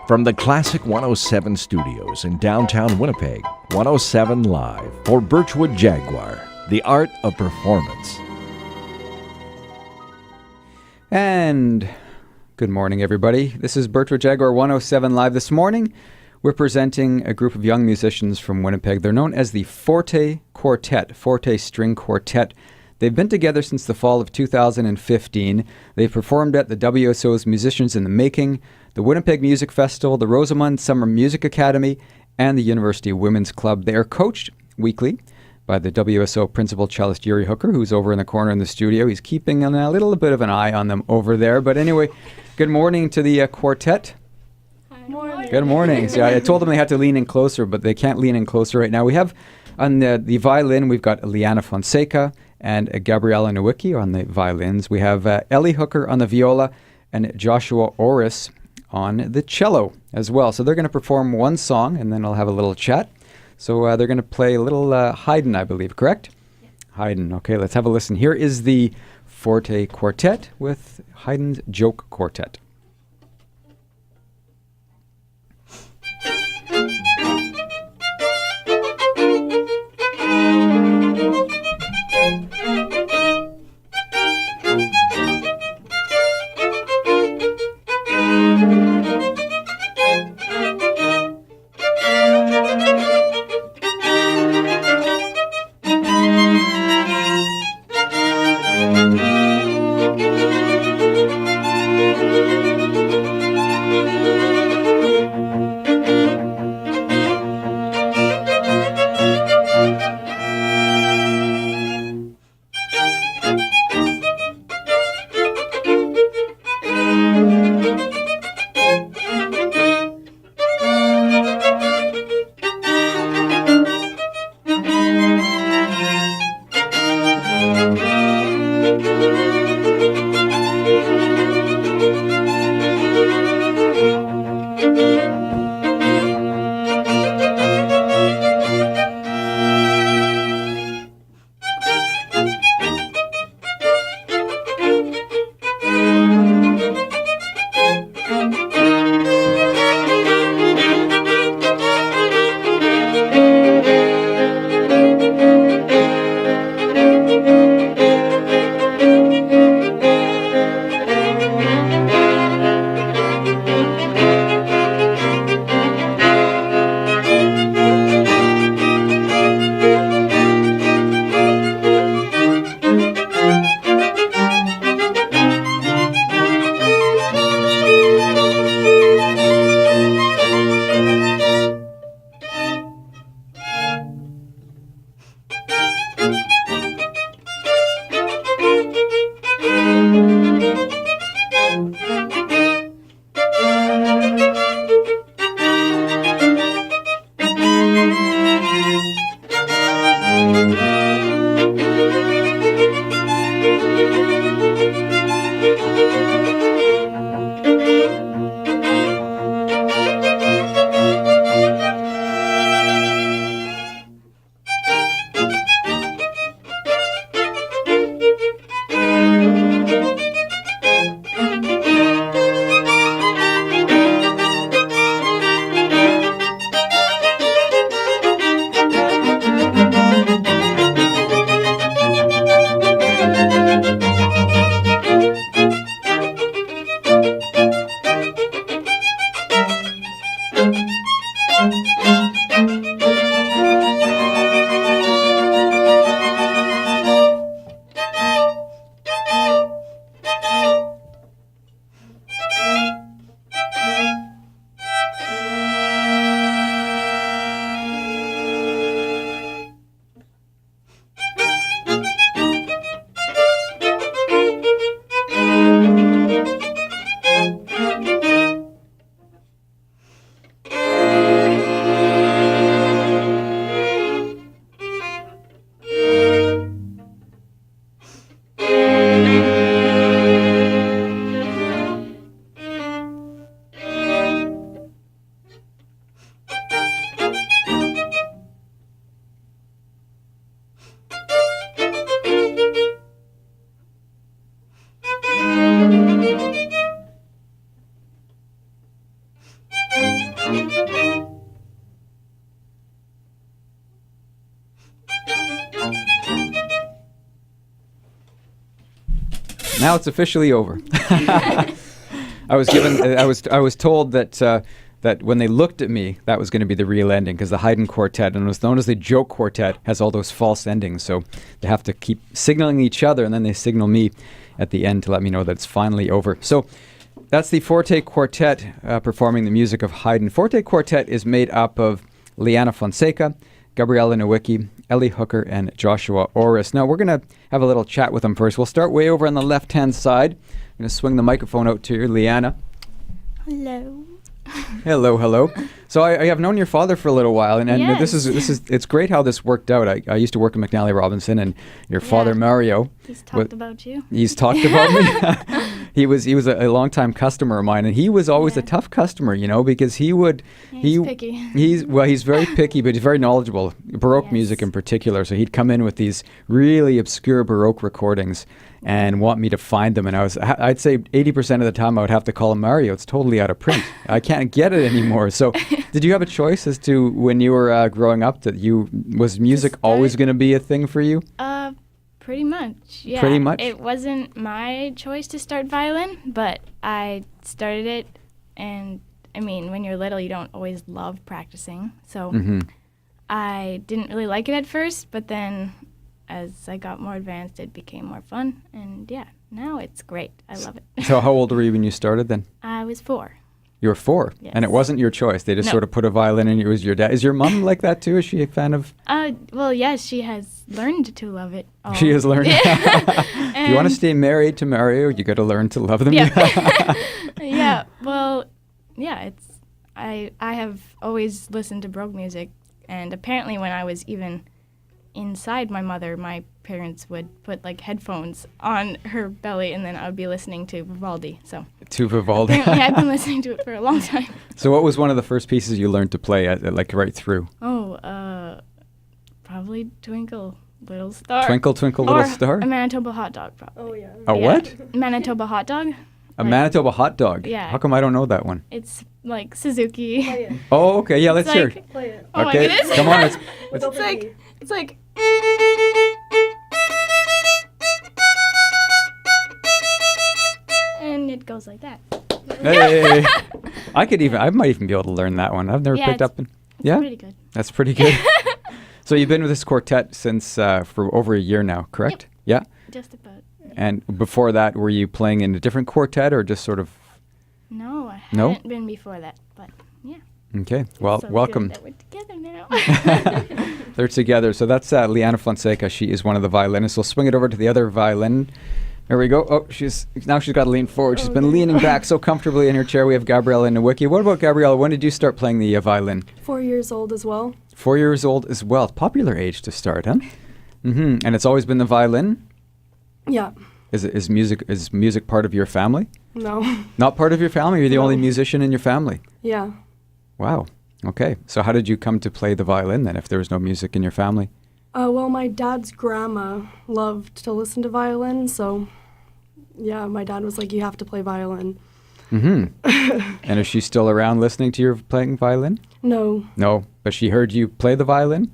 From the Classic 107 studios in downtown Winnipeg, 107 Live for Birchwood Jaguar, the art of performance. And good morning, everybody. This is Birchwood Jaguar 107 Live. This morning, we're presenting a group of young musicians from Winnipeg. They're known as the Fourte Quartet, Fourte String Quartet. They've been together since the fall of 2015. They've performed at the WSO's Musicians in the Making, the Winnipeg Music Festival, the Rosamunde Summer Music Academy, and the University Women's Club. They are coached weekly by the WSO principal cellist Yuri Hooker, who's over in the corner in the studio. He's keeping a little bit of an eye on them over there. But anyway, good morning to the quartet. Morning. Good morning. So I told them they had to lean in closer, but they can't lean in closer right now. We have on the violin, we've got Liana Fonseca and Gabriella Nowicki on the violins. We have Ellie Hooker on the viola and Joshua Orris on the cello as well. So they're going to perform one song, and then I'll have a little chat. So they're going to play a little Haydn, I believe, correct? Yes. Haydn. Okay, let's have a listen. Here is the Fourte Quartet with Haydn's Joke Quartet. Now it's officially over. I was told that that when they looked at me, that was going to be the real ending, because the Haydn Quartet, and it was known as the joke quartet, has all those false endings. So they have to keep signaling each other, and then they signal me at the end to let me know that it's finally over. So that's the Fourte Quartet performing the music of Haydn. Fourte Quartet is made up of Liana Fonseca, Gabriella Nowicki, Ellie Hooker, and Joshua Orris. Now, we're going to have a little chat with them first. We'll start way over on the left-hand side. I'm going to swing the microphone out to you, Liana. Hello. Hello. So I have known your father for a little while, and Yes. this is it's great how this worked out. I used to work at McNally Robinson, and your father Mario. He's talked about you. He's talked about me. He was a longtime customer of mine, and he was always a tough customer, because he would He's picky. He's very picky, but he's very knowledgeable, Baroque music in particular. So he'd come in with these really obscure Baroque recordings and want me to find them, and I'd say 80% of the time I would have to call him, Mario, it's totally out of print. I can't get it anymore. So did you have a choice as to when you were growing up that was music always going to be a thing for you? Pretty much, yeah. Pretty much? It wasn't my choice to start violin, but I started it, and I mean, when you're little, you don't always love practicing, so I didn't really like it at first, but then as I got more advanced, it became more fun, and yeah, now it's great. I love it. So how old were you when you started then? I was 4. You were 4, Yes. and it wasn't your choice. They just No. sort of put a violin in you. It was your dad. Is your mom like that too? Is she a fan of? Well, yes, she has learned to love it. All. She has learned. If you want to stay married to Mario, you got to learn to love them. Yeah. Yeah. Well, yeah. I have always listened to Baroque music, and apparently when I was even inside my mother, my parents would put like headphones on her belly, and then I would be listening to Vivaldi. So To Vivaldi. apparently I've been listening to it for a long time. So what was one of the first pieces you learned to play, like right through? Probably Twinkle Little Star. Twinkle, Twinkle, Little or Star? A Manitoba hot dog, probably. Oh, yeah. A what? Manitoba hot dog. A Manitoba hot dog? Yeah. How come I don't know that one? It's like Suzuki. Play it. Oh, okay. Yeah, let's It's hear like- it. Play it. Oh my Okay, goodness. come on. Let's, With It's like, it's like. And it goes like that. hey. I might even be able to learn that one. I've never Yeah, picked it's- up. Yeah? Pretty good. That's pretty good. So you've been with this quartet since for over a year now, correct? Yeah. Just about. And before that, were you playing in a different quartet or just sort of? No, I No? haven't been before that, but yeah. Okay. Well, So welcome. good that we're together now. They're together. So that's Liana Fonseca. She is one of the violinists. We'll swing it over to the other violin. There we go. Oh, she's got to lean forward. She's been leaning back so comfortably in her chair. We have Gabriella Nowicki. What about Gabriella? When did you start playing the violin? 4 years old as well. 4 years old as well. Popular age to start, huh? Mm-hmm. And it's always been the violin? Yeah. Is music part of your family? No. Not part of your family? You're the No. only musician in your family? Yeah. Wow. Okay. So how did you come to play the violin then if there was no music in your family? Well, my dad's grandma loved to listen to violin, so yeah, my dad was like, you have to play violin. Mm-hmm. And is she still around listening to your playing violin? No, No, but she heard you play the violin?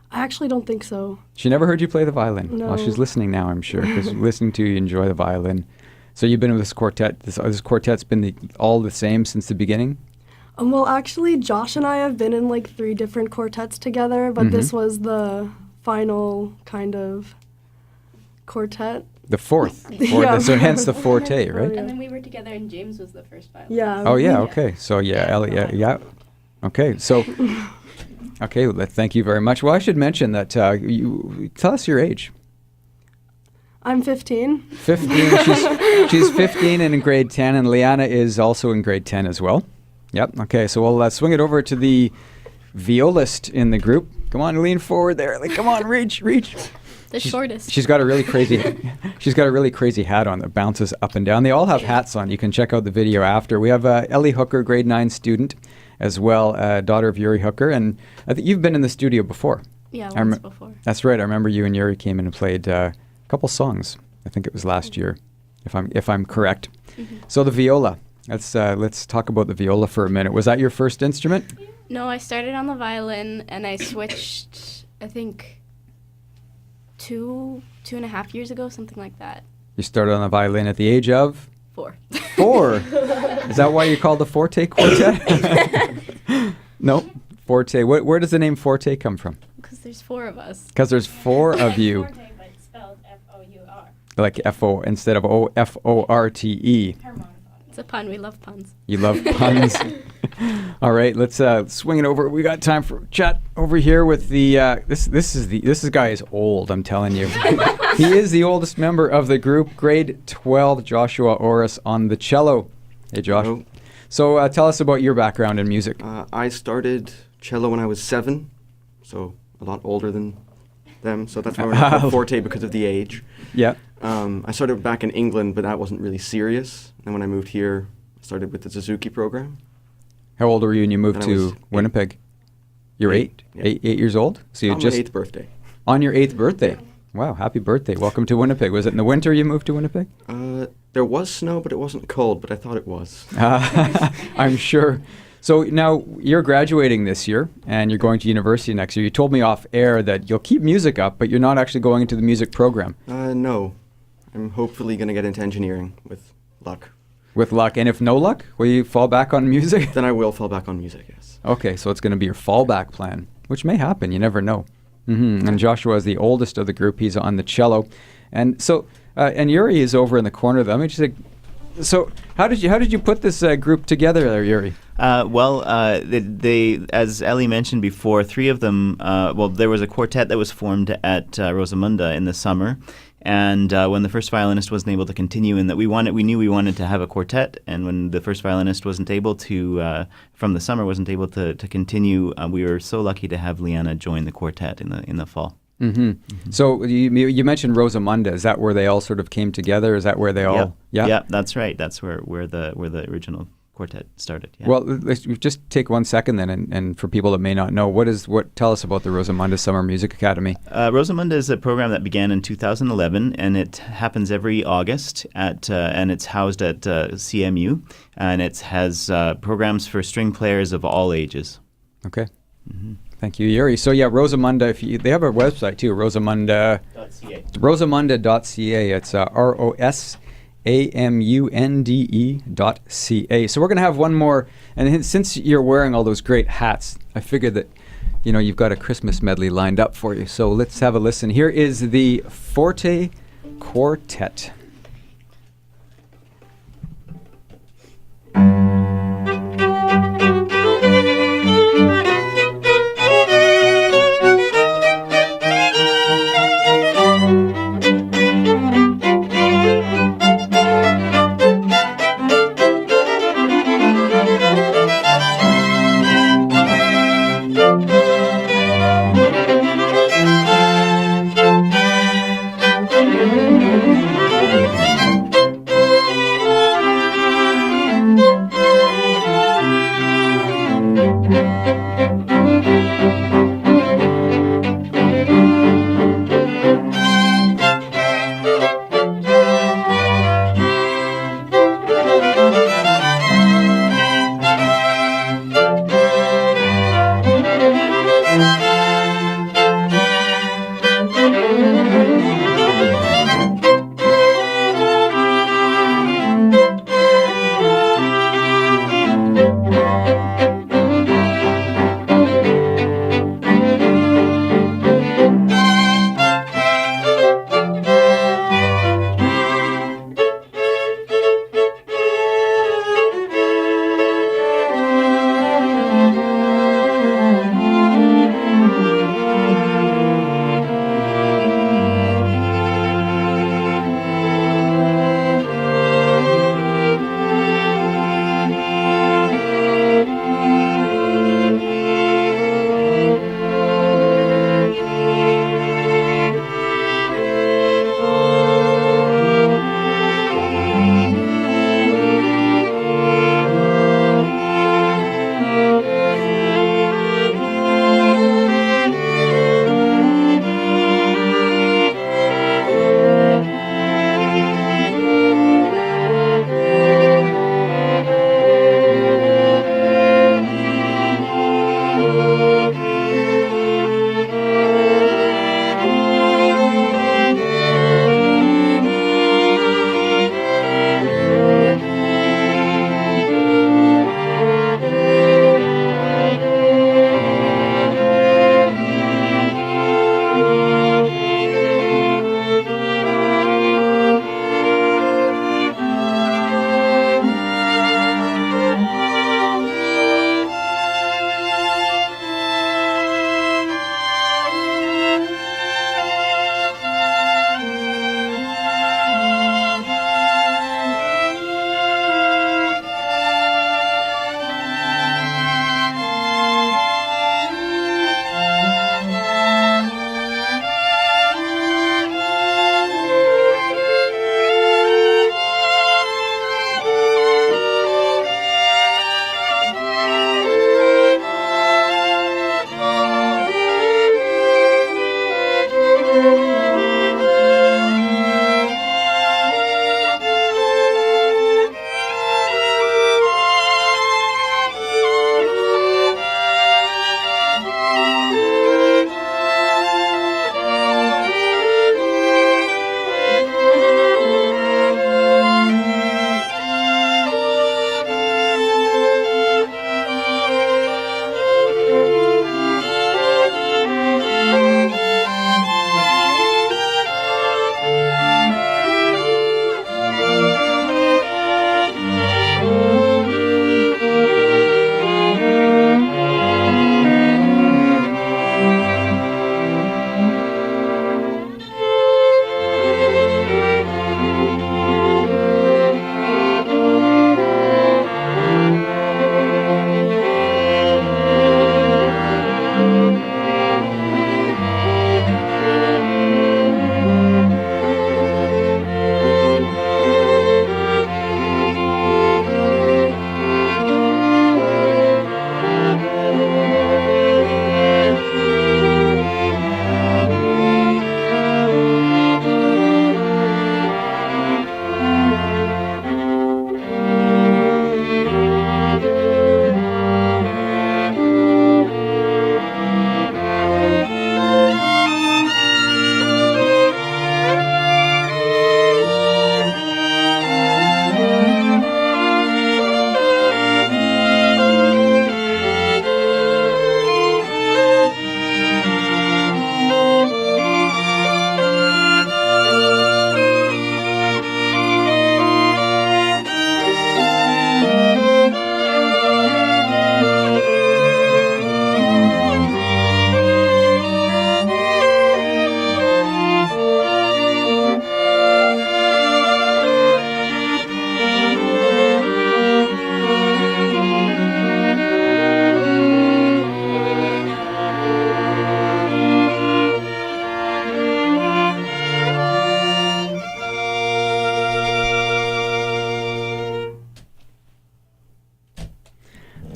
I actually don't think so. She never heard you play the violin? No. Well, she's listening now, I'm sure, because listening to you enjoy the violin. So you've been with this quartet. This quartet's been all the same since the beginning? Well, actually, Josh and I have been in like 3 different quartets together, but this was the final kind of quartet. The fourth. Yeah. So hence the Forte, right? Oh, yeah. And then we were together, and James was the first violin. Yeah. Oh, yeah, okay. So, yeah, Ellie, yeah. Okay, so, okay, well, thank you very much. Well, I should mention that you tell us your age. I'm 15. 15. She's 15 and in grade 10, and Liana is also in grade 10 as well. Yep, okay, so we'll swing it over to the violist in the group. Come on, lean forward there. Like, come on, reach. The shortest. She's got a really crazy hat on that bounces up and down. They all have hats on. You can check out the video after. We have Ellie Hooker, grade 9 student, as well, daughter of Yuri Hooker, and I think you've been in the studio before. Yeah, I once rem- before. That's right. I remember you and Yuri came in and played a couple songs. I think it was last year, if I'm correct. Mm-hmm. So the viola. Let's talk about the viola for a minute. Was that your first instrument? No, I started on the violin, and I switched, I think, 2.5 years ago, something like that. You started on the violin at the age of 4. 4. Is that why you called the Fourte Quartet? No, Fourte. Where does the name Fourte come from? Because there's 4 of us. Because there's 4 of you. Forte, but spelled F-O-U-R. Like F-O instead of O-F-O-R-T-E. It's a pun. We love puns. You love puns. All right, let's swing it over. We got time for chat over here with the this guy is old, I'm telling you. He is the oldest member of the group, grade 12, Joshua Orris on the cello. Hey, Josh. Hello. So tell us about your background in music. I started cello when I was 7, so a lot older than them. So that's why we're not called Forte, because of the age. Yeah. I started back in England, but that wasn't really serious. And when I moved here, I started with the Suzuki program. How old were you when you moved And I to was 8. Winnipeg? You're 8? Yeah. 8 years old? So you On just my 8th birthday. on your 8th birthday. Wow, happy birthday. Welcome to Winnipeg. Was it in the winter you moved to Winnipeg? There was snow, but it wasn't cold, but I thought it was. I'm sure. So now you're graduating this year and you're going to university next year. You told me off air that you'll keep music up, but you're not actually going into the music program. No. I'm hopefully going to get into engineering with luck. With luck. And if no luck, will you fall back on music? Then I will fall back on music, yes. Okay, so it's going to be your fallback plan, which may happen. You never know. And Joshua is the oldest of the group. He's on the cello. And so, and Yuri is over in the corner. Let me just say, so how did you put this group together there, Yuri? They, as Ellie mentioned before, 3 of them, there was a quartet that was formed at Rosamunde in the summer. And when the first violinist wasn't able to continue, and that we knew we wanted to have a quartet, and when the first violinist wasn't able to, from the summer, wasn't able to continue, we were so lucky to have Leanna join the quartet in the fall. So you mentioned Rosamunde. Is that where they all sort of came together? Is that where they all? Yeah. Yeah, that's right. That's where the original quartet started. Yeah. Well, let's just take 1 second then, and for people that may not know, tell us about the Rosamunde Summer Music Academy. Rosamunde is a program that began in 2011, and it happens every August and it's housed at CMU, and it has programs for string players of all ages. Okay. Thank you, Yuri. So yeah, Rosamunde, they have a website too, Rosamunde.ca. Rosamunde.ca. It's ROSAMUNDE.ca. So we're going to have one more, and since you're wearing all those great hats, I figured that you've got a Christmas medley lined up for you. So let's have a listen. Here is the Fourte Quartet.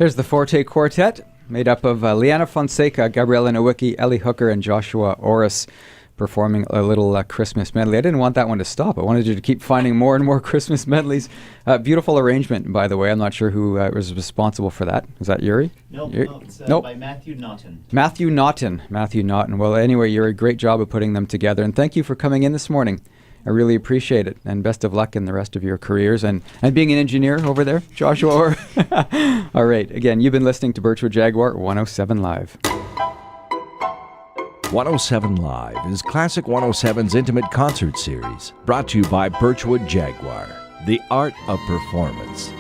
There's the Fourte Quartet, made up of Liana Fonseca, Gabriela Nowicki, Ellie Hooker, and Joshua Orris, performing a little Christmas medley. I didn't want that one to stop. I wanted you to keep finding more and more Christmas medleys. Beautiful arrangement, by the way. I'm not sure who was responsible for that. Was that Yuri? No, it's Nope. by Matthew Naughton. Matthew Naughton. Well, anyway, Yuri, great job of putting them together. And thank you for coming in this morning. I really appreciate it. And best of luck in the rest of your careers. And being an engineer over there, Joshua. All right. Again, you've been listening to Birchwood Jaguar 107 Live. 107 Live is Classic 107's intimate concert series, brought to you by Birchwood Jaguar, the art of performance.